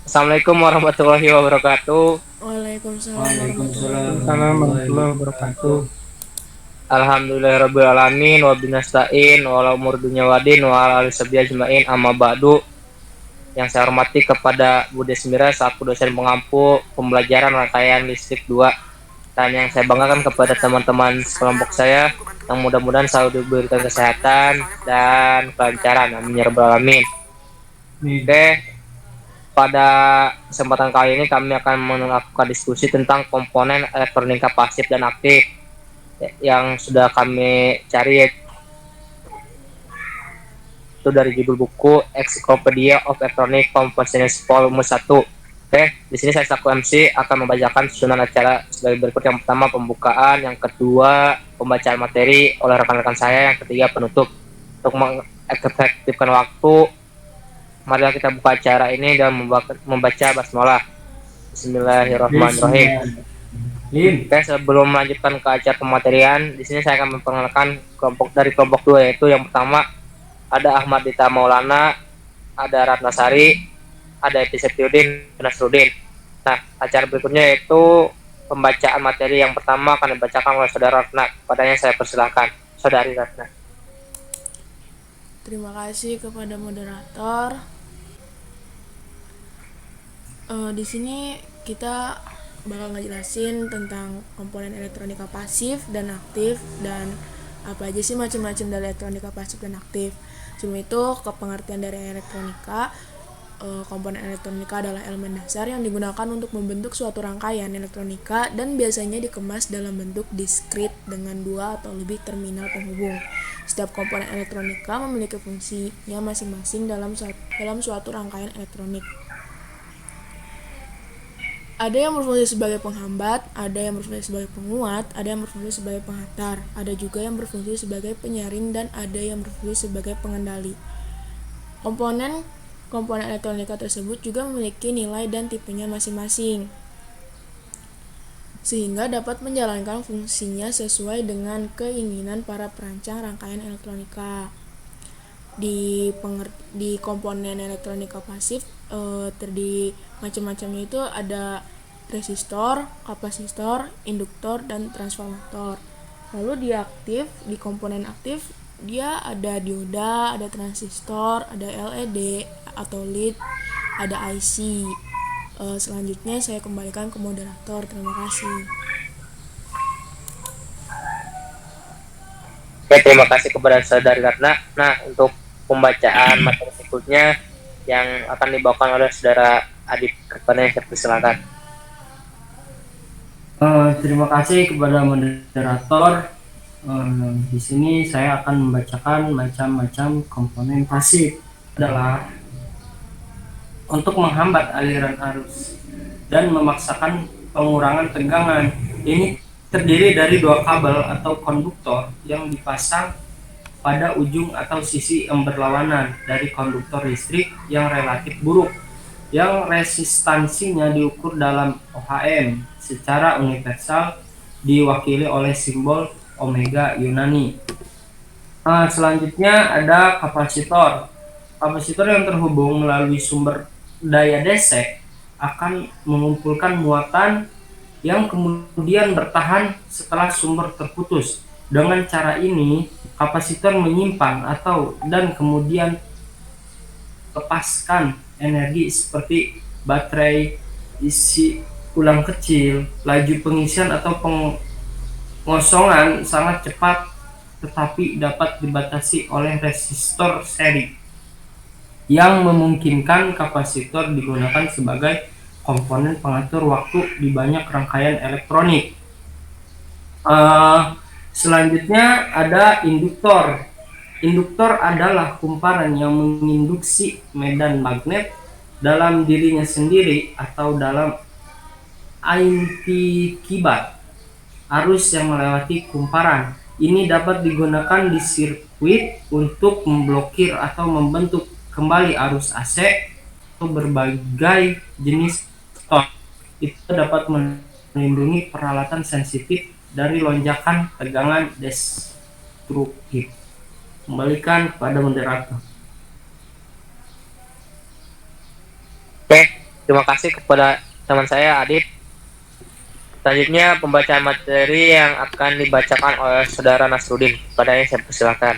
Assalamualaikum warahmatullahi wabarakatuh. Waalaikumsalam warahmatullahi Waalaikumsalam Waalaikumsalam wabarakatuh. warahmatullahi warahmatullahi wabarakatuh. wabarakatuh. Alhamdulillahirabbil alamin wa binasta'in wa ala umur dunya wadin wa ala alihi ajmain amma ba'du. Yang saya hormati kepada Bu Desmira selaku dosen pengampu pembelajaran rangkaian listrik 2, dan yang saya banggakan kepada teman-teman sekelompok saya yang mudah-mudahan selalu diberikan kesehatan dan kelancaran. Amin ya rabbal alamin. Nih, Oke, pada kesempatan kali ini kami akan melakukan diskusi tentang komponen elektronika pasif dan aktif yang sudah kami cari, itu dari judul buku Encyclopedia of Electronic Components Volume 1. Oke, di sini saya selaku MC akan membacakan susunan acara sebagai berikut. Yang pertama pembukaan, yang kedua pembacaan materi oleh rekan-rekan saya, yang ketiga penutup. Untuk mengefektifkan waktu, marilah kita buka acara ini dan membaca basmalah. Bismillahirrahmanirrahim. Lim, Oke, sebelum melanjutkan ke acara pematerian, di sini saya akan memperkenalkan kelompok 2, yaitu yang pertama ada Ahmad Dita Maulana, ada Ratnasari, ada Eti Septiudin, Nasrudin. Nah, acara berikutnya yaitu pembacaan materi yang pertama akan dibacakan oleh Saudara Ratna. Padanya saya persilahkan, Saudari Ratna. Terima kasih kepada moderator. Di sini kita bakal ngejelasin tentang komponen elektronika pasif dan aktif, dan apa aja sih macam-macam dari elektronika pasif dan aktif. Sebelum itu, ke pengertian dari elektronika. Komponen elektronika adalah elemen dasar yang digunakan untuk membentuk suatu rangkaian elektronika dan biasanya dikemas dalam bentuk diskrit dengan 2 atau lebih terminal penghubung. Setiap komponen elektronika memiliki fungsinya masing-masing dalam suatu rangkaian elektronik. Ada yang berfungsi sebagai penghambat, ada yang berfungsi sebagai penguat, ada yang berfungsi sebagai penghantar, ada juga yang berfungsi sebagai penyaring, dan ada yang berfungsi sebagai pengendali. Komponen elektronika tersebut juga memiliki nilai dan tipenya masing-masing, sehingga dapat menjalankan fungsinya sesuai dengan keinginan para perancang rangkaian elektronika. Di komponen elektronika pasif terdiri macam-macamnya itu ada resistor, kapasitor, induktor, dan transformator. Lalu di komponen aktif dia ada dioda, ada transistor, ada LED atau LED, ada IC. Selanjutnya saya kembalikan ke moderator. Terima kasih. Oke, terima kasih kepada Saudari Ratna. Nah, untuk pembacaan materi berikutnya yang akan dibawakan oleh Saudara Adit, kepada yang saya persilakan. terima kasih kepada moderator. Di sini saya akan membacakan macam-macam komponen pasif adalah untuk menghambat aliran arus dan memaksakan pengurangan tegangan. Ini terdiri dari 2 kabel atau konduktor yang dipasang pada ujung atau sisi yang berlawanan dari konduktor listrik yang relatif buruk, yang resistansinya diukur dalam ohm secara universal diwakili oleh simbol omega Yunani. Selanjutnya ada kapasitor. Kapasitor yang terhubung melalui sumber daya DC akan mengumpulkan muatan yang kemudian bertahan setelah sumber terputus. Dengan cara ini, kapasitor menyimpan dan kemudian lepaskan energi seperti baterai, isi ulang kecil, laju pengisian atau pengosongan sangat cepat, tetapi dapat dibatasi oleh resistor seri yang memungkinkan kapasitor digunakan sebagai komponen pengatur waktu di banyak rangkaian elektronik. Selanjutnya ada induktor. Induktor adalah kumparan yang menginduksi medan magnet dalam dirinya sendiri atau dalam inti-kibat arus yang melewati kumparan. Ini dapat digunakan di sirkuit untuk memblokir atau membentuk kembali arus AC atau berbagai jenis stok. Itu dapat melindungi peralatan sensitif dari lonjakan tegangan destruktif. Kembalikan kepada moderator. Oke, Terima kasih kepada teman saya Adit. Selanjutnya pembacaan materi yang akan dibacakan oleh Saudara Nasrudin. Padanya saya persilakan.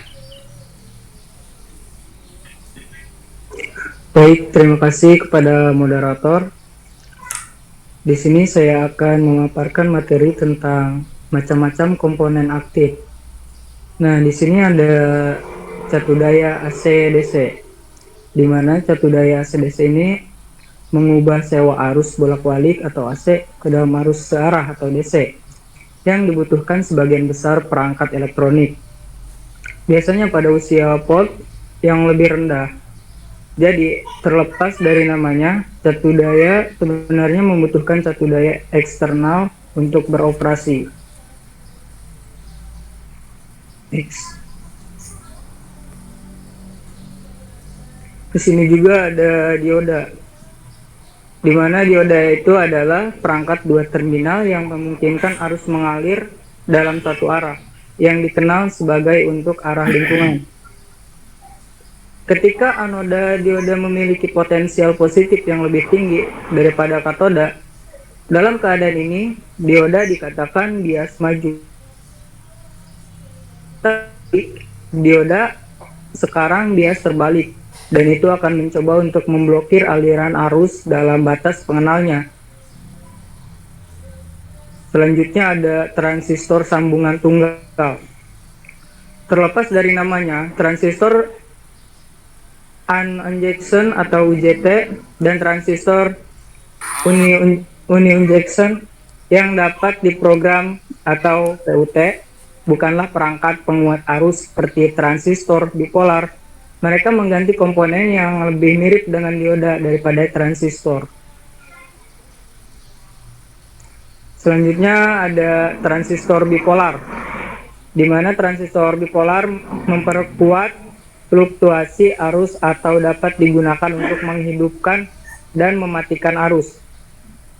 Baik, terima kasih kepada moderator. Di sini saya akan memaparkan materi tentang macam-macam komponen aktif. Nah, di sini ada catu daya AC/DC, di mana catu daya AC/DC ini mengubah sewa arus bolak-balik atau AC ke dalam arus searah atau DC yang dibutuhkan sebagian besar perangkat elektronik. Biasanya pada usia volt yang lebih rendah. Jadi, terlepas dari namanya, catu daya sebenarnya membutuhkan catu daya eksternal untuk beroperasi. Di sini juga ada dioda, di mana dioda itu adalah perangkat dua terminal yang memungkinkan arus mengalir dalam satu arah, yang dikenal sebagai untuk arah lingkungan. Ketika anoda dioda memiliki potensial positif yang lebih tinggi daripada katoda, dalam keadaan ini dioda dikatakan bias maju. Tapi dioda sekarang bias terbalik, dan itu akan mencoba untuk memblokir aliran arus dalam batas pengenalnya. Selanjutnya ada transistor sambungan tunggal. Terlepas dari namanya, transistor uninjection atau UJT dan transistor uni-injection yang dapat diprogram atau PUT bukanlah perangkat penguat arus seperti transistor bipolar. Mereka mengganti komponen yang lebih mirip dengan dioda daripada transistor. Selanjutnya ada transistor bipolar, di mana transistor bipolar memperkuat fluktuasi arus atau dapat digunakan untuk menghidupkan dan mematikan arus.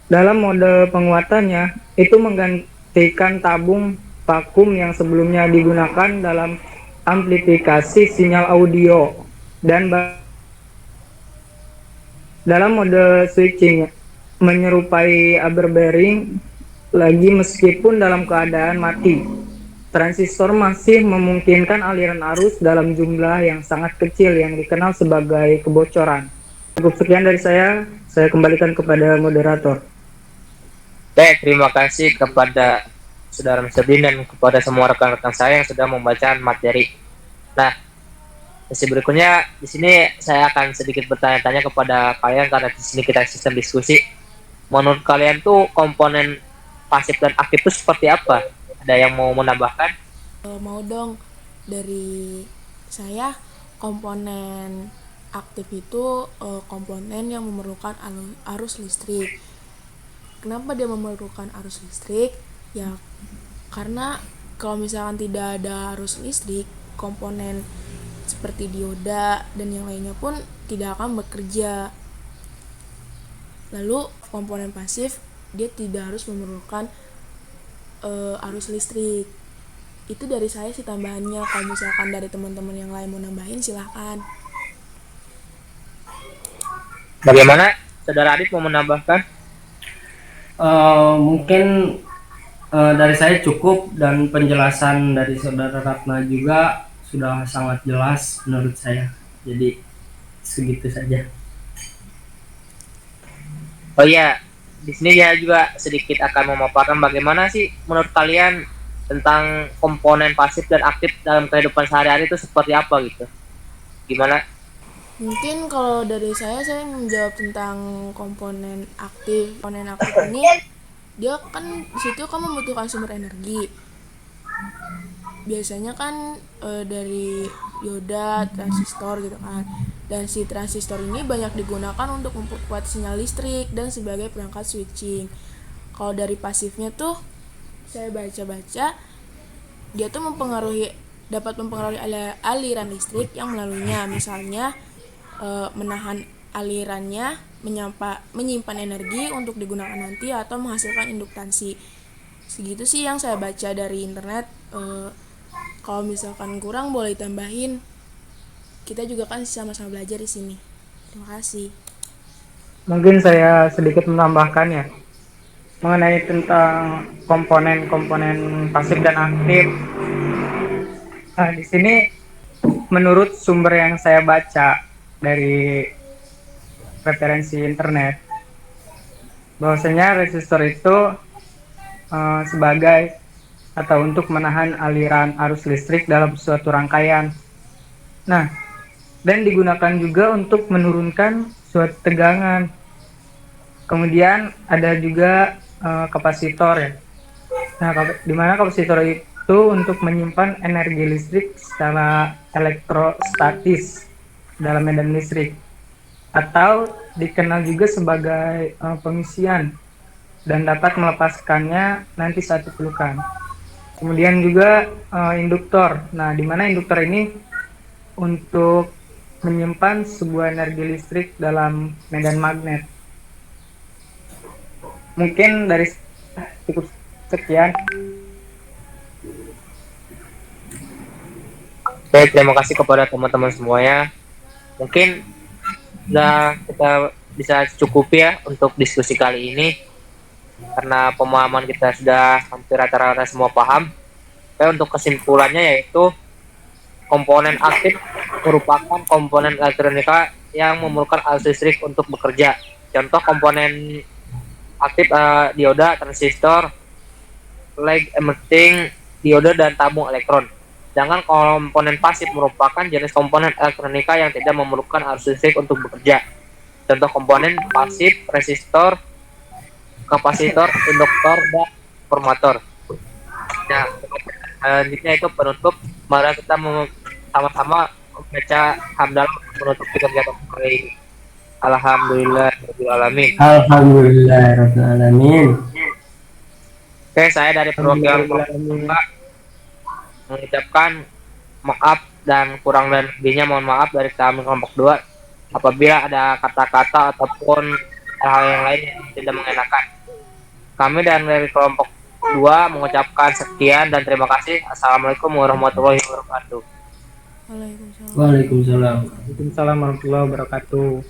Dalam mode penguatannya, itu menggantikan tabung vakum yang sebelumnya digunakan dalam amplifikasi sinyal audio, dan dalam mode switching menyerupai Arbor bearing lagi meskipun dalam keadaan mati. Transistor masih memungkinkan aliran arus dalam jumlah yang sangat kecil yang dikenal sebagai kebocoran. Cukup sekian dari saya kembalikan kepada moderator. Baik, terima kasih kepada Saudara Nasrudin dan kepada semua rekan-rekan saya yang sudah membaca materi. Nah, sesi berikutnya di sini saya akan sedikit bertanya-tanya kepada kalian karena di sini kita sistem diskusi. Menurut kalian tuh komponen pasif dan aktif itu seperti apa? Ada yang mau menambahkan? Mau dong. Dari saya, komponen aktif itu komponen yang memerlukan arus listrik. Kenapa dia memerlukan arus listrik? Ya karena kalau misalkan tidak ada arus listrik, komponen seperti dioda dan yang lainnya pun tidak akan bekerja. Lalu komponen pasif, dia tidak harus memerlukan arus listrik. Itu dari saya sih tambahannya. Kalau misalkan dari teman-teman yang lain mau nambahin, silahkan. Bagaimana Saudara Adit mau menambahkan? Mungkin dari saya cukup, dan penjelasan dari Saudara Ratna juga sudah sangat jelas menurut saya. Jadi segitu saja. Oh iya, di sini saya juga sedikit akan memaparkan bagaimana sih menurut kalian tentang komponen pasif dan aktif dalam kehidupan sehari-hari itu seperti apa gitu? Gimana? Mungkin kalau dari saya menjawab tentang komponen aktif. Komponen aktif ini dia kan di situ kan membutuhkan sumber energi. Biasanya kan dari dioda, transistor gitu kan. Dan si transistor ini banyak digunakan untuk memperkuat sinyal listrik dan sebagai perangkat switching. Kalau dari pasifnya tuh saya baca-baca, dia tuh dapat mempengaruhi aliran listrik yang melaluinya. Misalnya menahan alirannya, menyimpan energi untuk digunakan nanti, atau menghasilkan induktansi. Segitu sih yang saya baca dari internet. Kalau misalkan kurang boleh tambahin. Kita juga kan sama-sama belajar di sini. Terima kasih. mungkin saya sedikit menambahkan ya mengenai tentang komponen-komponen pasif dan aktif. Nah, di sini menurut sumber yang saya baca dari referensi internet, bahwasanya resistor itu sebagai atau untuk menahan aliran arus listrik dalam suatu rangkaian. Nah, dan digunakan juga untuk menurunkan suatu tegangan. Kemudian ada juga kapasitor ya. Nah, di mana kapasitor itu untuk menyimpan energi listrik secara elektrostatis dalam medan listrik, atau dikenal juga sebagai pengisian, dan dapat melepaskannya nanti saat diperlukan. Kemudian juga induktor. Nah, di mana induktor ini untuk menyimpan sebuah energi listrik dalam medan magnet. Mungkin dari cukup sekian. Oke, terima kasih kepada teman-teman semuanya. Mungkin kita bisa cukupi ya untuk diskusi kali ini, karena pemahaman kita sudah hampir rata-rata semua paham. Untuk kesimpulannya yaitu komponen aktif merupakan komponen elektronika yang memerlukan arus listrik untuk bekerja. Contoh komponen aktif dioda, transistor, lag emitting dioda, dan tabung elektron. Sedangkan komponen pasif merupakan jenis komponen elektronika yang tidak memerlukan arus listrik untuk bekerja. Contoh komponen pasif, resistor, kapasitor, induktor, dan formator. Nah, selanjutnya itu penutup. Mari kita sama-sama membaca hamdalah penutup kegiatan kali ini. Alhamdulillahirrahmanirrahim. Alhamdulillahirrahmanirrahim. Oke, saya dari perwakilan mengucapkan maaf dan kurang dan lebihnya mohon maaf dari kami kelompok 2 apabila ada kata-kata ataupun hal yang lain yang tidak mengenakan. Kami dan dari kelompok 2 mengucapkan sekian dan terima kasih. Assalamualaikum warahmatullahi wabarakatuh. Waalaikumsalam. Waalaikumsalam. Waalaikumsalam warahmatullahi wabarakatuh.